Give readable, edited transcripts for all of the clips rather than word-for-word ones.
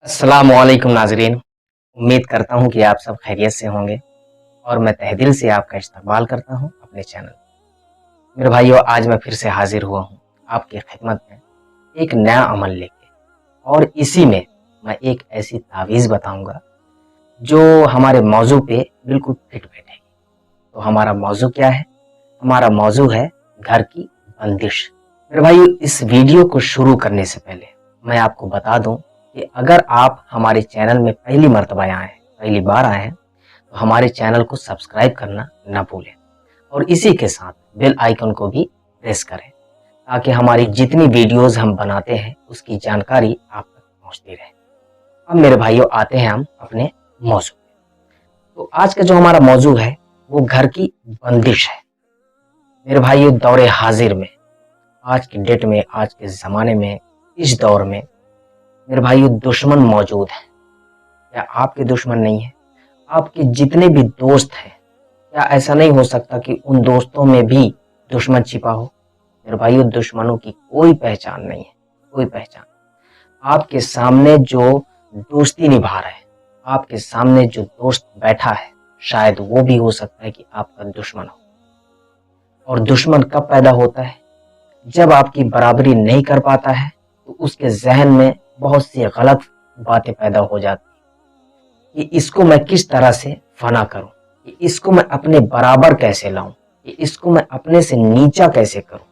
अस्सलाम वालेकुम नाजरीन। उम्मीद करता हूँ कि आप सब खैरियत से होंगे और मैं तहे दिल से आपका इस्तकबाल करता हूँ अपने चैनल। मेरे भाइयों, आज मैं फिर से हाजिर हुआ हूँ आपकी खिदमत में एक नया अमल लेके, और इसी में मैं एक ऐसी तावीज़ बताऊंगा जो हमारे मौजू पे बिल्कुल फिट बैठेगी। तो हमारा मौजू क्या है? हमारा मौजू है घर की बंदिश। मेरे भाइयों, इस वीडियो को शुरू करने से पहले मैं आपको बता दूं कि अगर आप हमारे चैनल में पहली मर्तबा आए हैं, पहली बार आए हैं, तो हमारे चैनल को सब्सक्राइब करना ना भूलें और इसी के साथ बेल आइकन को भी प्रेस करें ताकि हमारी जितनी वीडियोस हम बनाते हैं उसकी जानकारी आप तक पहुंचती रहे। अब मेरे भाइयों, आते हैं हम अपने मौजू पे। तो आज का जो हमारा मौजू है वो घर की बंदिश है। मेरे भाइयों, दौरे हाजिर में, आज की डेट में, आज के ज़माने में, इस दौर में मेरे भाइयों दुश्मन मौजूद है। क्या आपके दुश्मन नहीं है? आपके जितने भी दोस्त हैं, क्या ऐसा नहीं हो सकता कि उन दोस्तों में भी दुश्मन छिपा हो? मेरे भाइयों, दुश्मनों की कोई पहचान नहीं है, कोई पहचान। आपके सामने जो दोस्ती निभा रहा है, आपके सामने जो दोस्त बैठा है, शायद वो भी हो सकता है कि आपका दुश्मन हो। और दुश्मन कब पैदा होता है? जब आपकी बराबरी नहीं कर पाता है तो उसके जहन में बहुत सी गलत बातें पैदा हो जाती कि इसको मैं किस तरह से फना करूं, कि इसको मैं अपने बराबर कैसे लाऊं, कि इसको मैं अपने से नीचा कैसे करूं।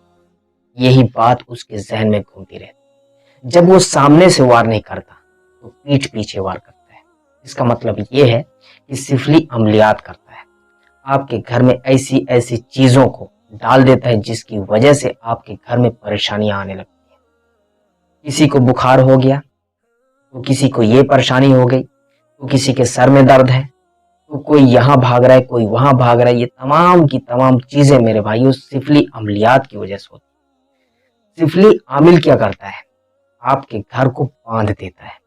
यही बात उसके जहन में घूमती रहती। जब वो सामने से वार नहीं करता तो पीठ पीछे वार करता है। इसका मतलब ये है कि सिफली अमलियात करता है। आपके घर में ऐसी ऐसी चीजों को डाल देता है जिसकी वजह से आपके घर में परेशानियां आने लगती हैं। किसी को बुखार हो गया तो किसी को ये परेशानी हो गई, तो किसी के सर में दर्द है, तो कोई यहाँ भाग रहा है, कोई वहां भाग रहा है। ये तमाम की तमाम चीजें मेरे भाइयों सिफली अमलियात की वजह से होती है। सिफली आमिल क्या करता है? आपके घर को बांध देता है,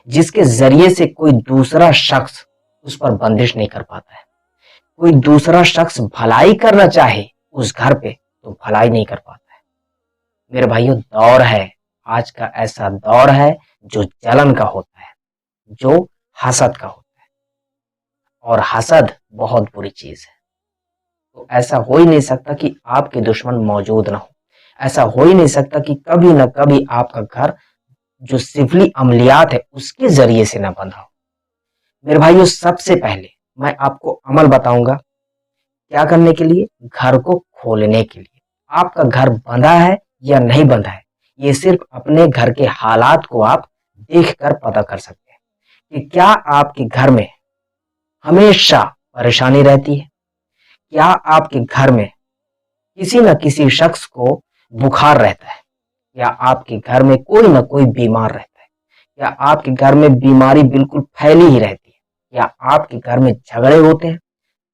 जिसके जरिए से कोई दूसरा शख्स उस पर बंदिश नहीं कर पाता है। कोई दूसरा शख्स भलाई करना चाहे उस घर पे तो भलाई नहीं कर पाता है। मेरे भाइयों, दौर है, आज का ऐसा दौर है जो जलन का होता है, जो हसद का होता है, और हसद बहुत बुरी चीज है। तो ऐसा हो ही नहीं सकता कि आपके दुश्मन मौजूद ना हो। ऐसा हो ही नहीं सकता कि कभी ना कभी आपका घर जो सिफली अमलियात है उसके जरिए से ना बंधा हो। मेरे भाइयों, सबसे पहले मैं आपको अमल बताऊंगा क्या करने के लिए, घर को खोलने के लिए। आपका घर बंधा है या नहीं बंधा है, ये सिर्फ अपने घर के हालात को आप देखकर पता कर सकते हैं कि क्या आपके घर में हमेशा परेशानी रहती है, क्या आपके घर में किसी न किसी शख्स को बुखार रहता है, या आपके घर में कोई ना कोई बीमार रहता है, या आपके घर में बीमारी बिल्कुल फैली ही रहती है, या आपके घर में झगड़े होते हैं,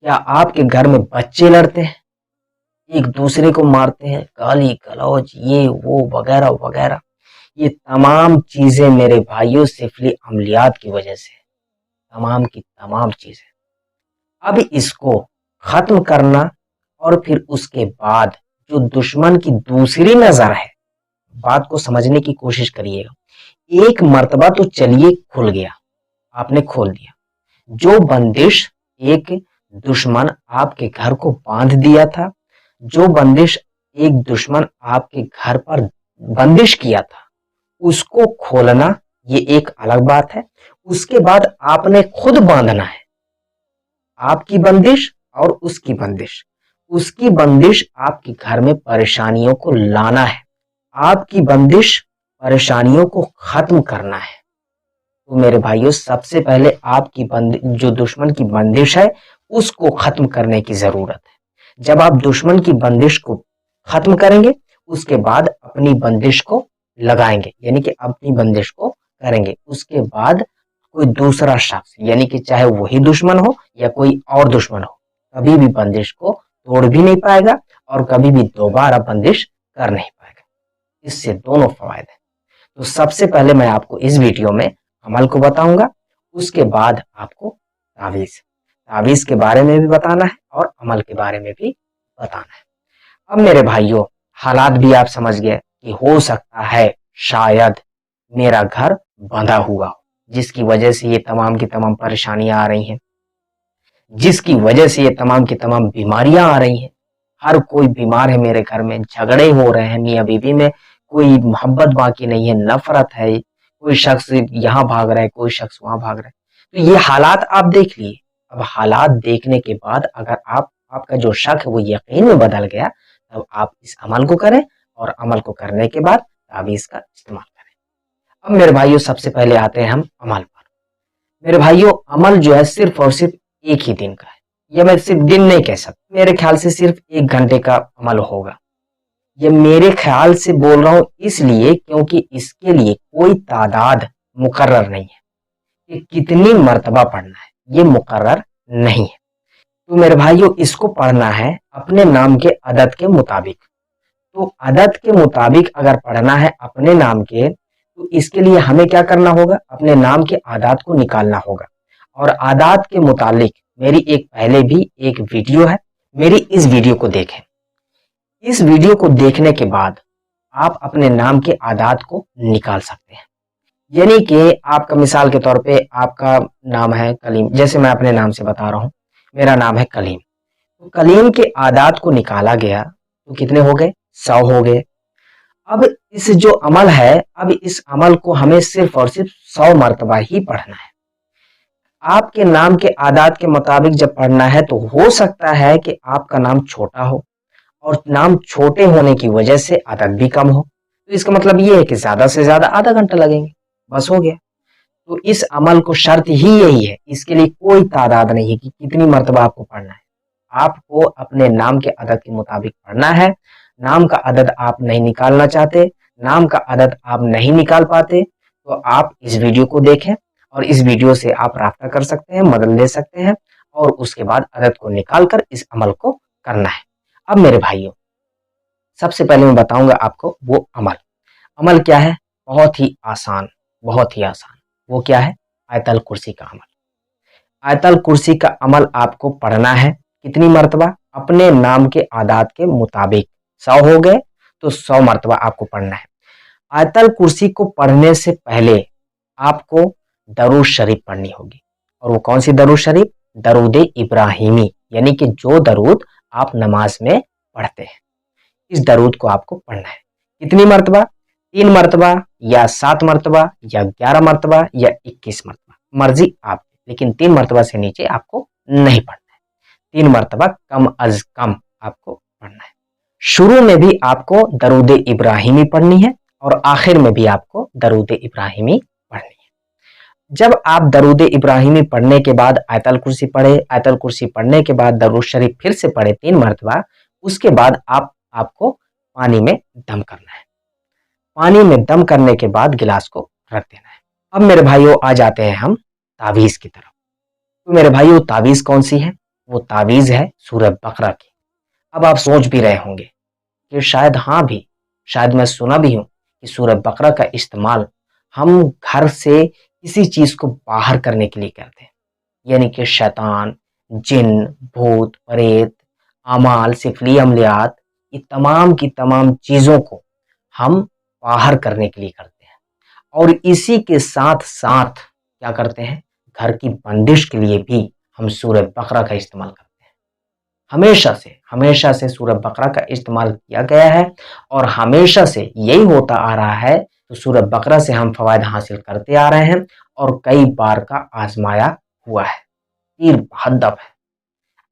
या आपके घर में बच्चे लड़ते हैं, एक दूसरे को मारते हैं, गाली गलौज ये वो वगैरह वगैरह। ये तमाम चीजें मेरे भाइयों सिफली अमलियात की वजह से, तमाम की तमाम चीजें। अब इसको खत्म करना, और फिर उसके बाद जो दुश्मन की दूसरी नजर है, बात को समझने की कोशिश करिएगा। एक मर्तबा तो चलिए खुल गया, आपने खोल दिया। जो बंदिश एक दुश्मन आपके घर को बांध दिया था, जो बंदिश एक दुश्मन आपके घर पर बंदिश किया था, उसको खोलना ये एक अलग बात है। उसके बाद आपने खुद बांधना है। आपकी बंदिश और उसकी बंदिश, उसकी बंदिश आपके घर में परेशानियों को लाना है, आपकी बंदिश परेशानियों को खत्म करना है। तो मेरे भाइयों, सबसे पहले आपकी जो दुश्मन की बंदिश है उसको खत्म करने की जरूरत है। जब आप दुश्मन की बंदिश को खत्म करेंगे उसके बाद अपनी बंदिश को लगाएंगे, यानी कि अपनी बंदिश को करेंगे। उसके बाद कोई दूसरा शख्स, यानी कि चाहे वही दुश्मन हो या कोई और दुश्मन हो, कभी भी बंदिश को तोड़ भी नहीं पाएगा और कभी भी दोबारा बंदिश कर नहीं पाएगा। इससे दोनों फायदे हैं। तो सबसे पहले मैं आपको इस वीडियो में अमल को बताऊंगा, उसके बाद आपको तावीज के बारे में भी बताना है और अमल के बारे में भी बताना है। अब मेरे भाइयों, हालात भी आप समझ गए कि हो सकता है शायद मेरा घर बंधा हुआ हो, جس کی وجہ سے یہ تمام کی تمام پریشانیاں آ رہی ہیں، جس کی وجہ سے یہ تمام کی تمام بیماریاں آ رہی ہیں. ہر کوئی بیمار ہے میرے گھر میں، جھگڑے ہو رہے ہیں میاں بیوی میں، کوئی محبت باقی نہیں ہے، نفرت ہے، کوئی شخص یہاں بھاگ رہا ہے، کوئی شخص وہاں بھاگ رہا ہے. تو یہ حالات آپ دیکھ لیے. اب حالات دیکھنے کے بعد اگر آپ کا جو شک ہے وہ یقین میں بدل گیا، تب آپ اس عمل کو کریں، اور عمل کو کرنے کے بعد تعویذ کا استعمال کریں. اب میرے بھائیوں سب سے پہلے آتے ہیں ہم عمل پر. میرے بھائیوں عمل جو ہے صرف اور صرف ایک ہی دن کا ہے. یہ میں صرف دن نہیں کہہ سکتا، میرے خیال سے صرف 1 گھنٹے کا عمل ہوگا. یہ میرے خیال سے بول رہا ہوں اس لیے کیونکہ اس کے لیے کوئی تعداد مقرر نہیں ہے کہ کتنی مرتبہ پڑھنا ہے، یہ مقرر نہیں ہے. تو میرے بھائیوں اس کو پڑھنا ہے اپنے نام کے عدد کے مطابق. تو عدد کے مطابق اگر پڑھنا ہے اپنے نام کے، تو اس کے لیے ہمیں کیا کرنا ہوگا؟ اپنے نام کے اعداد کو نکالنا ہوگا. اور اعداد کے متعلق میری پہلے بھی ایک ویڈیو ہے، میری اس ویڈیو کو دیکھیں. اس ویڈیو کو دیکھنے کے بعد آپ اپنے نام کے اعداد کو نکال سکتے ہیں. یعنی کہ آپ کا مثال کے طور پہ آپ کا نام ہے کلیم، جیسے میں اپنے نام سے بتا رہا ہوں، میرا نام ہے کلیم. تو کلیم کے اعداد کو نکالا گیا تو کتنے ہو گئے؟ 100 ہو گئے. اب اس جو عمل ہے، اب اس عمل کو ہمیں صرف اور صرف 100 مرتبہ ہی پڑھنا ہے. آپ کے نام کے اعداد کے مطابق جب پڑھنا ہے تو ہو سکتا ہے کہ آپ کا نام چھوٹا ہو، اور نام چھوٹے ہونے کی وجہ سے عدد بھی کم ہو. تو اس کا مطلب یہ ہے کہ زیادہ سے زیادہ آدھا گھنٹہ لگیں گے، بس ہو گیا. تو اس عمل کو شرط ہی یہی ہے، اس کے لیے کوئی تعداد نہیں ہے کہ کتنی مرتبہ آپ کو پڑھنا ہے. آپ کو اپنے نام کے عدد کے مطابق پڑھنا ہے. نام کا عدد آپ نہیں نکالنا چاہتے، نام کا عدد آپ نہیں نکال پاتے، تو آپ اس ویڈیو کو دیکھیں، اور اس ویڈیو سے آپ رابطہ کر سکتے ہیں، مدد لے سکتے ہیں، اور اس کے بعد عدد کو نکال کر اس عمل کو کرنا ہے. اب میرے بھائیوں سب سے پہلے میں بتاؤں گا آپ کو وہ عمل کیا ہے. بہت ہی آسان، بہت ہی آسان. وہ کیا ہے؟ آیت الکرسی کا عمل. آیت الکرسی کا عمل آپ کو پڑھنا ہے کتنی مرتبہ؟ اپنے نام کے اعداد کے مطابق. 100 ہو گئے تو 100 مرتبہ آپ کو پڑھنا ہے. آیت الکرسی کو پڑھنے سے پہلے آپ کو درود شریف پڑھنی ہوگی. اور وہ کون سی درود شریف؟ درود ابراہیمی، یعنی کہ جو درود آپ نماز میں پڑھتے ہیں، اس درود کو آپ کو پڑھنا ہے. کتنی مرتبہ؟ 3 مرتبہ یا 7 مرتبہ یا 11 مرتبہ یا 21 مرتبہ، مرضی آپ، لیکن 3 مرتبہ سے نیچے آپ کو نہیں پڑھنا ہے. 3 مرتبہ کم از کم آپ کو پڑھنا ہے. شروع میں بھی آپ کو درود ابراہیمی پڑھنی ہے، اور آخر میں بھی آپ کو درود ابراہیمی پڑھنی ہے. جب آپ درود ابراہیمی پڑھنے کے بعد آیت الکرسی پڑھے، آیت الکرسی پڑھنے کے بعد درود شریف پھر سے پڑھے 3 مرتبہ، اس کے بعد آپ کو پانی میں دم کرنا ہے. پانی میں دم کرنے کے بعد گلاس کو رکھ دینا ہے. اب میرے بھائیوں آ جاتے ہیں ہم تعویذ کی طرف. تو میرے بھائیوں تعویذ کون سی ہے؟ وہ تعویذ ہے سورہ بقرہ کی. اب آپ سوچ بھی رہے ہوں گے کہ شاید میں سنا بھی ہوں کہ سورہ بقرہ کا استعمال ہم گھر سے کسی چیز کو باہر کرنے کے لیے کرتے ہیں، یعنی کہ شیطان، جن، بھوت، پریت، اعمال، سفلی عملیات، یہ تمام کی تمام چیزوں کو ہم باہر کرنے کے لیے کرتے ہیں. اور اسی کے ساتھ ساتھ کیا کرتے ہیں؟ گھر کی بندش کے لیے بھی ہم سورہ بقرہ کا استعمال کرتے ہیں. ہمیشہ سے سورہ بقرہ کا استعمال کیا گیا ہے، اور ہمیشہ سے یہی ہوتا آ رہا ہے. تو سورہ بقرہ سے ہم فوائد حاصل کرتے آ رہے ہیں، اور کئی بار کا آزمایا ہوا ہے، تیر بہدف ہے.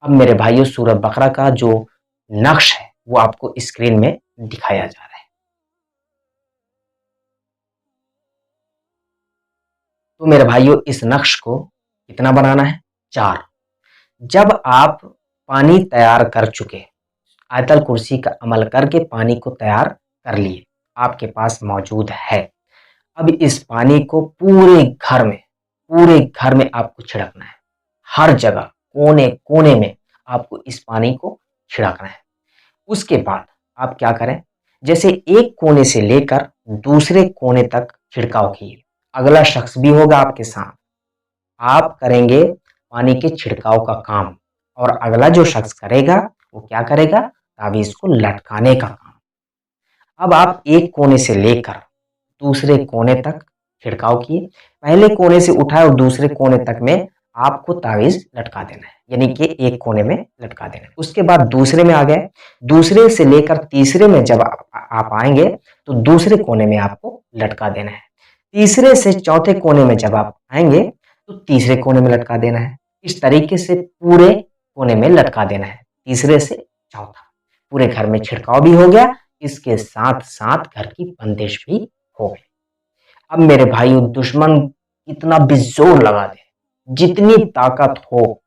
اب میرے بھائیوں سورہ بقرہ کا جو نقش ہے وہ آپ کو اسکرین میں دکھایا جا رہا ہے. تو میرے بھائیوں اس نقش کو کتنا بنانا ہے؟ 4. جب آپ پانی تیار کر چکے، آیت الکرسی کا عمل کر کے پانی کو تیار کر لیے، آپ کے پاس موجود ہے، اب اس پانی کو پورے گھر میں آپ کو چھڑکنا ہے. ہر جگہ کونے کونے میں آپ کو اس پانی کو چھڑکنا ہے. اس کے بعد آپ کیا کریں؟ جیسے ایک کونے سے لے کر دوسرے کونے تک چھڑکاؤ کیجیے. اگلا شخص بھی ہوگا آپ کے ساتھ، آپ کریں گے پانی کے چھڑکاؤ کا کام، اور اگلا جو شخص کرے گا وہ کیا کرے گا؟ تعویذ کو لٹکانے کا کام. اب آپ ایک کونے سے لے کر دوسرے کونے تک छिड़काव किए, पहले कोने से उठाए और दूसरे कोने तक में आपको तावीज लटका देना है, यानी कि एक कोने में लटका देना है। उसके बाद दूसरे में आ गए, दूसरे से लेकर तीसरे में जब आप आएंगे तो दूसरे कोने में आपको लटका देना है। तीसरे से चौथे कोने में जब आप आएंगे तो तीसरे कोने में लटका देना है। इस तरीके से पूरे कोने में लटका देना है, तीसरे से चौथा। पूरे घर में छिड़काव भी हो गया, इसके साथ साथ घर की बंदिश भी हो गई। अब मेरे भाइयों, दुश्मन कितना भी जोर लगा दे, जितनी ताकत हो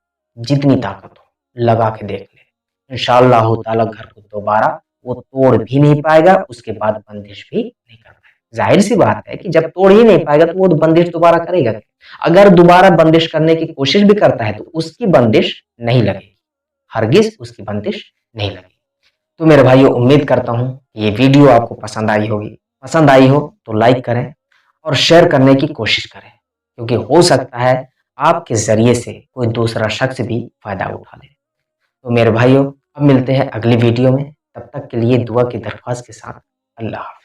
लगा के देख ले, इंशाअल्लाह ताला घर को दोबारा वो तोड़ भी नहीं पाएगा, उसके बाद बंदिश भी नहीं कर पाएगा। जाहिर सी बात है कि जब तोड़ ही नहीं पाएगा तो वो बंदिश दोबारा करेगा। अगर दोबारा बंदिश करने की कोशिश भी करता है तो उसकी बंदिश नहीं लगेगी, हरगिज उसकी बंदिश नहीं लगेगी। तो मेरे भाइयों, उम्मीद करता हूँ ये वीडियो आपको पसंद आई होगी। पसंद आई हो तो लाइक करें और शेयर करने की कोशिश करें, क्योंकि हो सकता है आपके जरिए से कोई दूसरा शख्स भी फायदा उठा ले। तो मेरे भाइयों, अब मिलते हैं अगली वीडियो में, तब तक के लिए दुआ की दरख्वास्त के साथ अल्लाह हाफ़िज़।